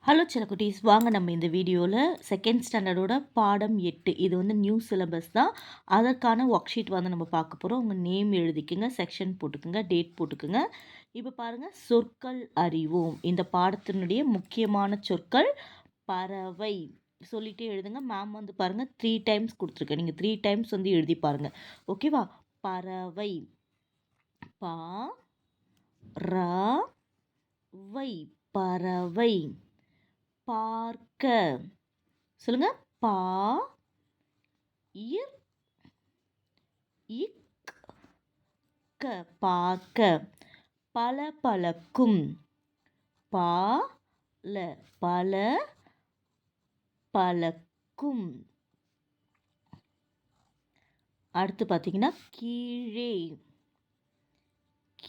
Hello செல்லக்குட்டீஸ், வாங்க நம்ம இந்த வீடியோவில் செகண்ட் ஸ்டாண்டர்டோட பாடம் 8 இது வந்து நியூ சிலபஸ் தான். அதற்கான ஒர்க் ஷீட் வந்து நம்ம பார்க்க போகிறோம். உங்கள் நேம் எழுதிக்குங்க, செக்ஷன் போட்டுக்குங்க, டேட் போட்டுக்குங்க. இப்போ பாருங்கள், சொற்கள் அறிவோம். இந்த பாடத்தினுடைய முக்கியமான சொற்கள் பறவை சொல்லிகிட்டே எழுதுங்க. மேம் வந்து பாருங்கள் 3 டைம்ஸ் கொடுத்துருக்கேன். நீங்கள் 3 டைம்ஸ் வந்து எழுதி பாருங்கள். ஓகேவா? பறவை, பா ரா வை, பறவை. பார்க்க சொல்லுங்க. பா இர் இக் க, பார்க்க. பளபளக்கும், பா ல பல பழக்கும். அடுத்து பார்த்தீங்கன்னா கீழே,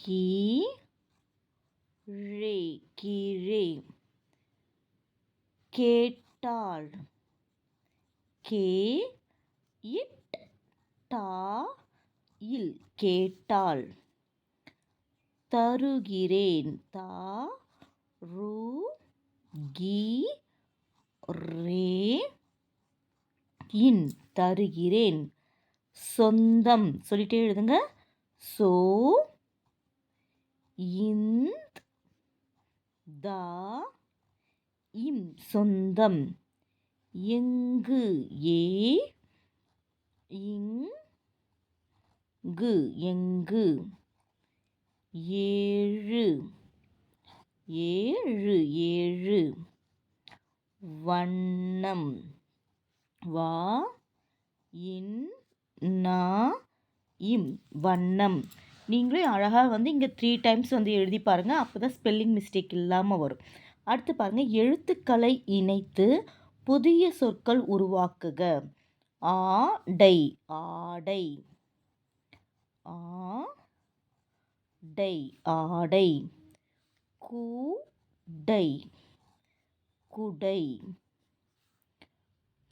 கீழே கீழே. கேட்டாள், கே இட் டா இல் கேட்டாள். தருகிறேன், தா ரு கி ரே இன் தருகிறேன். சொந்தம் சொல்லிட்டே எழுதுங்க. சோ இந்த் தா இம் சொந்தம். எங்கு, ஏ இங்கு எங்கு. ஏழு, ஏழு ஏழு. வண்ணம், வா இன் நா இம் வண்ணம். நீங்களே அழகாக வந்து இங்கே 3 டைம்ஸ் வந்து எழுதி பாருங்கள். அப்போ தான் ஸ்பெல்லிங் மிஸ்டேக் இல்லாமல் வரும். அடுத்து பாருங்கள், எழுத்துக்களை இணைத்து புதிய சொற்கள் உருவாக்குக. ஆடை, ஆடை, ஆடை ஆடை. கூடை, குடை.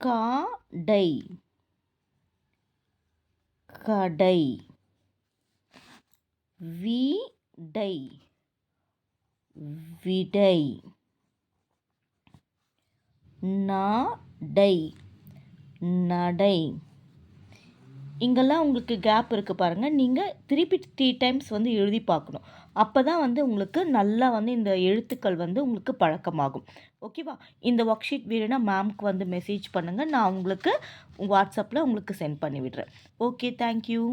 காடை, கடை. வீடை, விடை. நாடை, நடை. இங்கெல்லாம் உங்களுக்கு கேப் இருக்குது பாருங்கள். நீங்கள் திருப்பி 3 டைம்ஸ் வந்து எழுதி பார்க்கணும். அப்போ தான் வந்து உங்களுக்கு நல்லா வந்து இந்த எழுத்துக்கள் வந்து உங்களுக்கு பழக்கமாகும். ஓகேவா? இந்த ஒர்க் ஷீட் வேணும்னா மேம்க்கு வந்து மெசேஜ் பண்ணுங்கள். நான் உங்களுக்கு வாட்ஸ்அப்பில் உங்களுக்கு சென்ட் பண்ணி விடுறேன். Okay, thank you.